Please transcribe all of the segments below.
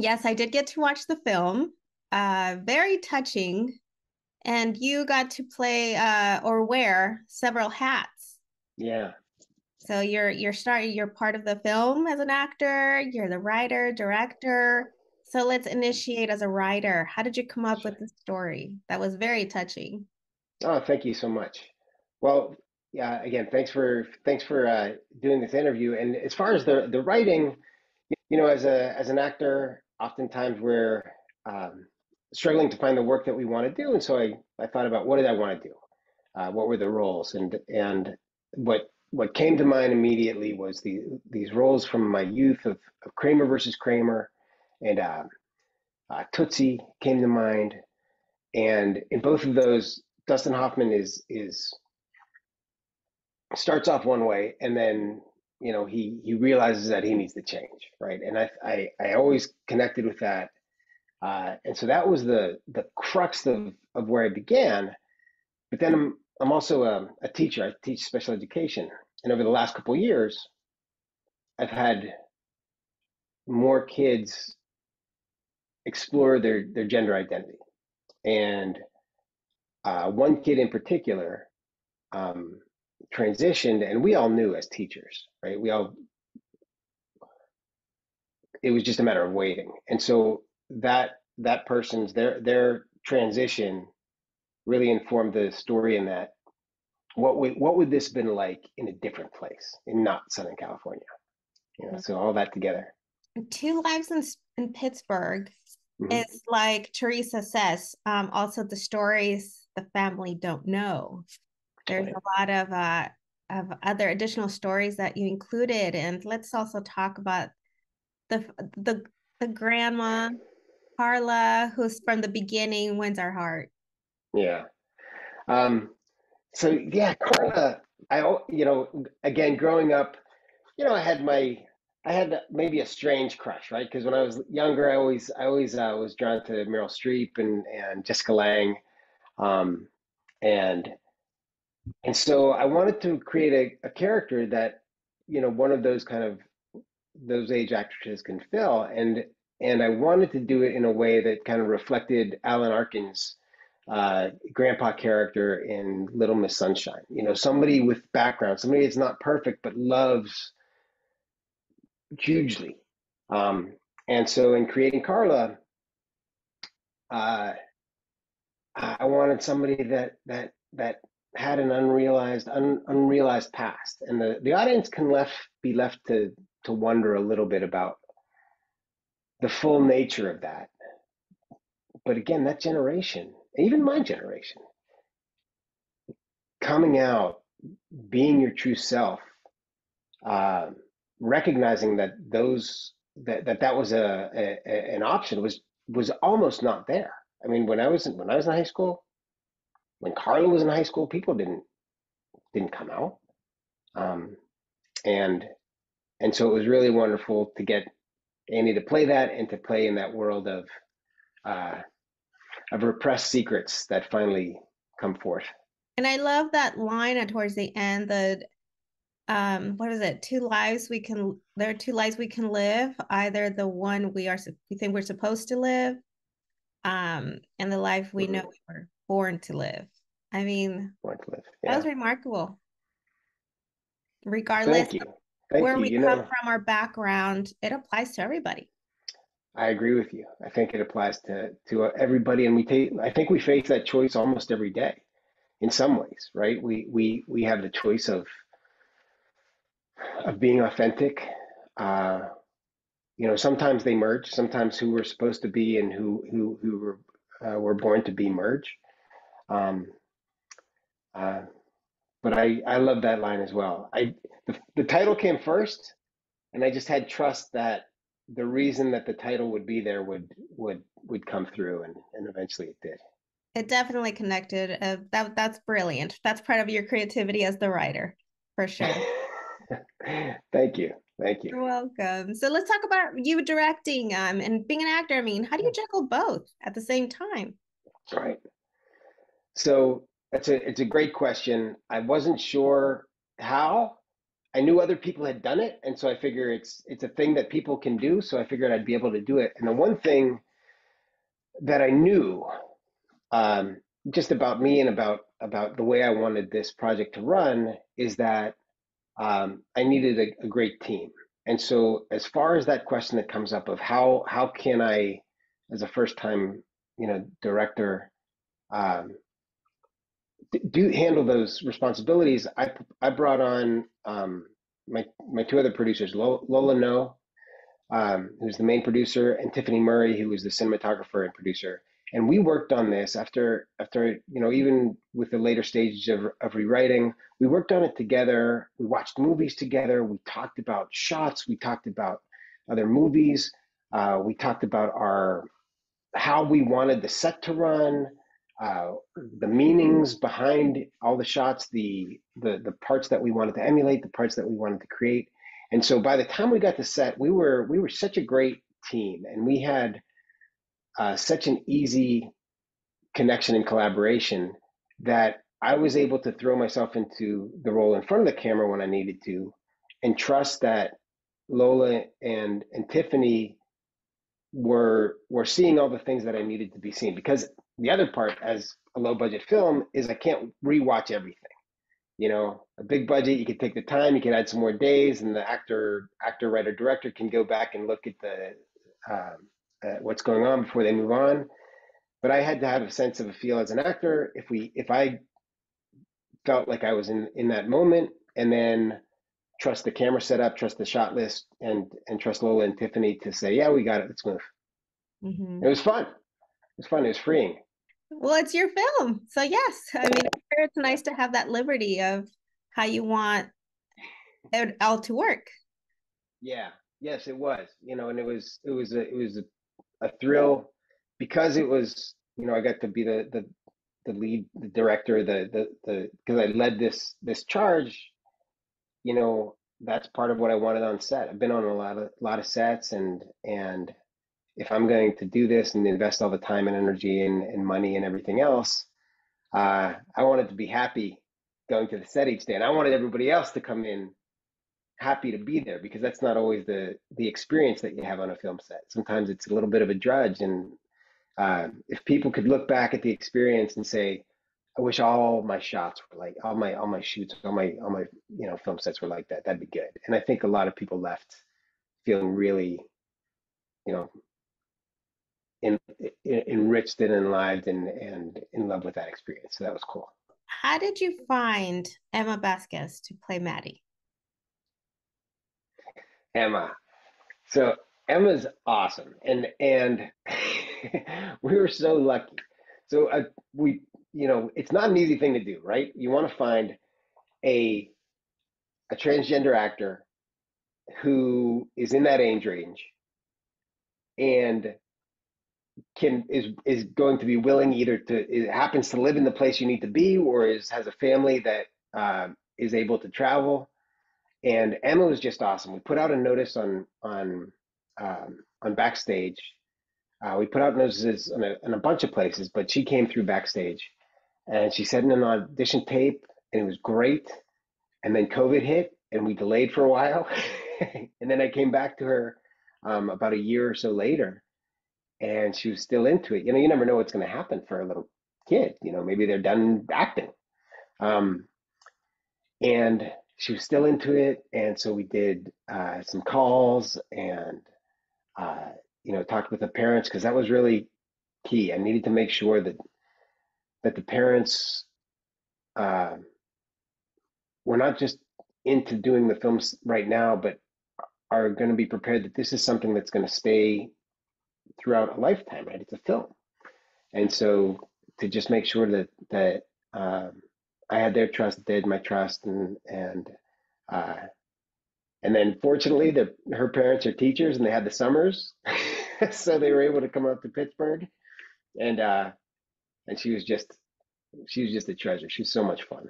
Yes, I did get to watch the film. Very touching. And you got to play or wear several hats. Yeah. So you're part of the film as an actor, you're the writer, director. So let's initiate as a writer. How did you come up with the story? That was very touching. Oh, thank you so much. Well, yeah, again, thanks for doing this interview. And as far as the writing, as an actor, oftentimes we're um, struggling to find the work that we want to do. And so I thought about what did I want to do? What were the roles? And what came to mind immediately was these roles from my youth of Kramer versus Kramer, and Tootsie came to mind. And in both of those, Dustin Hoffman is starts off one way, and then he realizes that he needs to change, right? And I always connected with that, and so that was the crux of where I began. But then I'm also a teacher. I teach special education, and over the last couple of years, I've had more kids explore their gender identity, and one kid in particular um, transitioned, and we all knew as teachers, right? It was just a matter of waiting, and so that person's their transition really informed the story in that what would this have been like in a different place in not Southern California, so all that together. Two Lives in Pittsburgh Hmm. is like Teresa says, also the stories the family don't know. There's Right. a lot of other additional stories that you included, and let's also talk about the the the grandma Carla, who's from the beginning, wins our heart. Yeah. Um, so yeah, Carla, again, growing up, I had maybe a strange crush, right? Because when I was younger, I always was drawn to Meryl Streep and Jessica Lange, um, and and so I wanted to create a character that one of those kind of those age actresses can fill, and I wanted to do it in a way that kind of reflected Alan Arkin's grandpa character in Little Miss Sunshine. Somebody with background, somebody that's not perfect but loves hugely. Um, and so in creating Carla, uh, I wanted somebody that had an unrealized past, and the audience can be left to wonder a little bit about the full nature of that. But again, that generation, even my generation, coming out, being your true self, uh, recognizing that was an option was almost not there. I mean, when I was in high school, when Carla was in high school, people didn't come out, um, and and so it was really wonderful to get Amy to play that and to play in that world uh, of repressed secrets that finally come forth. And I love that line at towards the end, the what is it? There are two lives we can live, either the one we think we're supposed to live, and the life we know Mm-hmm. we were born to live. I mean, Want to live? that was Yeah. remarkable. Regardless Thank you. of Thank where you. we come from, our background, it applies to everybody. I agree with you. I think it applies to everybody, and I think we face that choice almost every day, in some ways, right? We have the choice of being authentic. Uh, sometimes they merge. Sometimes who we're supposed to be and who we're born to be merge. Um, uh, but I love that line as well. The title came first, and I just had trust that the reason that the title would be there would come through, and eventually it did. It definitely connected. That's brilliant. That's part of your creativity as the writer, for sure. Thank you. Thank you. You're welcome. So let's talk about you directing and being an actor. I mean, how do you juggle both at the same time? All right. So it's a great question. I wasn't sure how. I knew other people had done it, and so I figure it's a thing that people can do. So I figured I'd be able to do it. And the one thing that I knew, um, just about me and about the way I wanted this project to run is that I needed a great team. And so, as far as that question that comes up of how can I, as a first time director, um, do handle those responsibilities, I brought on my two other producers, Lola No, who's the main producer, and Tiffany Murray, who was the cinematographer and producer. And we worked on this after even with the later stages of rewriting, we worked on it together. We watched movies together. We talked about shots. We talked about other movies. We talked about our how we wanted the set to run, uh, the meanings behind all the shots, the parts that we wanted to emulate, the parts that we wanted to create. And so by the time we got to set, we were such a great team, and we had such an easy connection and collaboration that I was able to throw myself into the role in front of the camera when I needed to, and trust that Lola and Tiffany were seeing all the things that I needed to be seen. Because the other part, as a low budget film, is I can't rewatch everything. A big budget, you could take the time, you could add some more days, and the writer, director can go back and look at the what's going on before they move on. But I had to have a sense of a feel as an actor. If I felt like I was in that moment, and then trust the camera setup, trust the shot list, and trust Lola and Tiffany to say, yeah, we got it, let's move. It Mm-hmm. was fun. It was fun. It was freeing. Well, it's your film. So yes, I mean, it's nice to have that liberty of how you want it all to work. Yeah. Yes, it was. And it was a thrill because it was. I got to be the lead, the director, the because I led this charge. That's part of what I wanted on set. I've been on a lot of sets, and if I'm going to do this and invest all the time and energy and money and everything else, I wanted to be happy going to the set each day, and I wanted everybody else to come in happy to be there, because that's not always the experience that you have on a film set. Sometimes it's a little bit of a drudge, and if people could look back at the experience and say, I wish all my shots were like all my shoots, all my film sets were like that. That'd be good. And I think a lot of people left feeling really you know in, enriched and enlivened and in love with that experience. So that was cool. How did you find Emma Basques to play Maddie? Emma. So Emma's awesome, and we were so lucky. So it's not an easy thing to do, right? You want to find a a transgender actor who is in that age range and is going to be willing, either it happens to live in the place you need to be, or has a family that is able to travel. And Emma was just awesome. We put out a notice on Backstage. We put out notices in a bunch of places, but she came through Backstage, and she sent in an audition tape, and it was great. And then COVID hit, and we delayed for a while, and then I came back to her about a year or so later, and she was still into it. You never know what's going to happen for a little kid. Maybe they're done acting, um, and she was still into it. And so we did some calls and uh, talked with the parents, because that was really key. I needed to make sure that the parents uh, were not just into doing the films right now, but are going to be prepared that this is something that's going to stay throughout a lifetime, right? It's a film. And so to just make sure that I had their trust, they had my trust, uh, and then fortunately, her parents are teachers, and they had the summers, so they were able to come up to Pittsburgh, and and she was just a treasure. She was so much fun.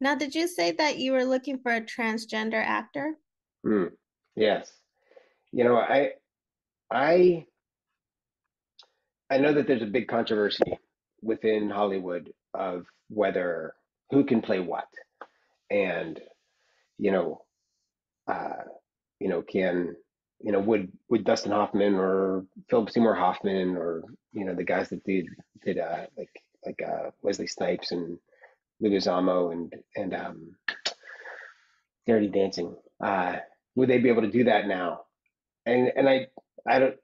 Now, did you say that you were looking for a transgender actor? Mm, yes, I I know that there's a big controversy within Hollywood of who can play what, and you know uh, can, would Dustin Hoffman or Philip Seymour Hoffman or, the guys that did Wesley Snipes and Leguizamo and Dirty Dancing, would they be able to do that now? And I don't,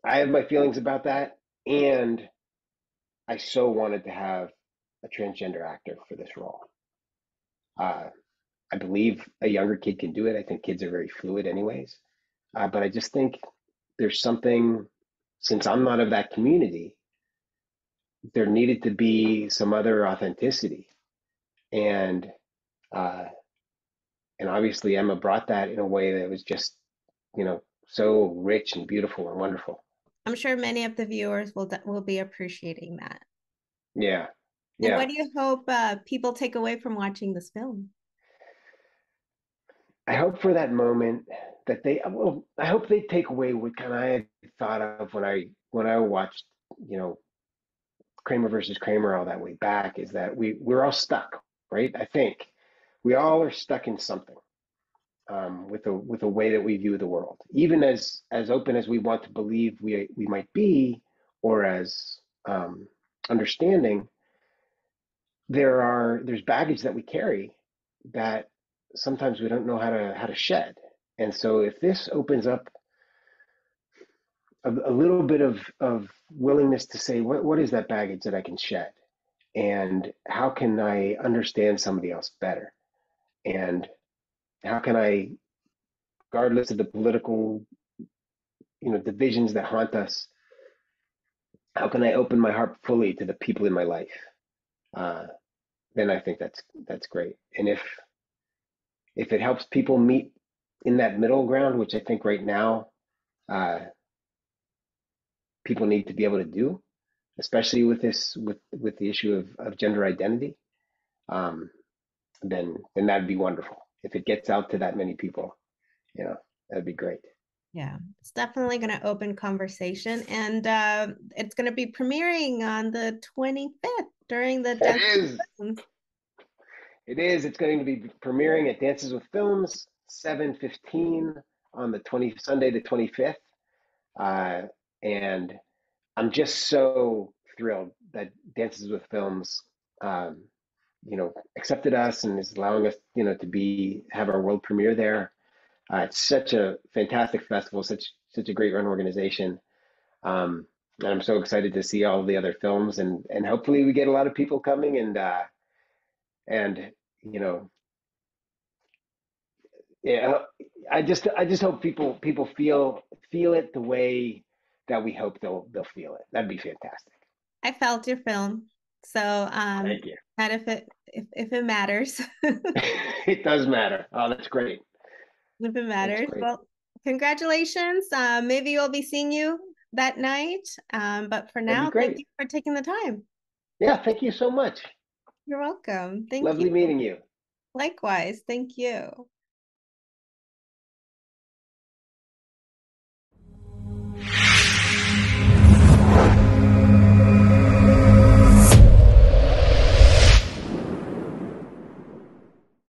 I have my feelings about that. And I so wanted to have a transgender actor for this role. Uh, I believe a younger kid can do it. I think kids are very fluid, anyways. But I just think there's something, since I'm not of that community, there needed to be some other authenticity. And uh, and obviously Emma brought that in a way that was just, so rich and beautiful and wonderful. I'm sure many of the viewers will be appreciating that. Yeah, And what yeah. do you hope people take away from watching this film? I hope for that moment that I hope they take away what kind of I had thought of when I watched, you know, Kramer versus Kramer all that way back, is that we're all stuck, right? I think we all are stuck in something, with a way that we view the world, even as open as we want to believe we might be, or as understanding. There's baggage that we carry that sometimes we don't know how to shed. And so if this opens up a little bit of willingness to say, what is that baggage that I can shed, and how can I understand somebody else better, and how can I, regardless of the political divisions that haunt us, how can I open my heart fully to the people in my life? uh, then I think that's great. And if it helps people meet in that middle ground, which I think right now uh, people need to be able to do, especially with the issue of gender identity, um, then that'd be wonderful. If it gets out to that many people, that'd be great. Yeah, it's definitely going to open conversation, and it's going to be premiering on the 25th during the It Dance is. of Films. It is. It's going to be premiering at Dances with Films 7:15 on the Sunday the 25th, uh, and I'm just so thrilled that Dances with Films, um, accepted us and is allowing us, to have our world premiere there. It's such a fantastic festival, such a great run organization, and I'm so excited to see all the other films, and hopefully we get a lot of people coming, and you know, yeah, I just hope people feel it the way that we hope they'll feel it. That'd be fantastic. I felt your film, so Thank you. and if it matters, It does matter. Oh, that's great. if it That's matters, great. well, congratulations. Maybe we'll be seeing you that night. But for That'd be now, thank great. you for taking the time. Yeah, thank you so much. You're welcome. Thank you. Lovely meeting you. Likewise. Thank you.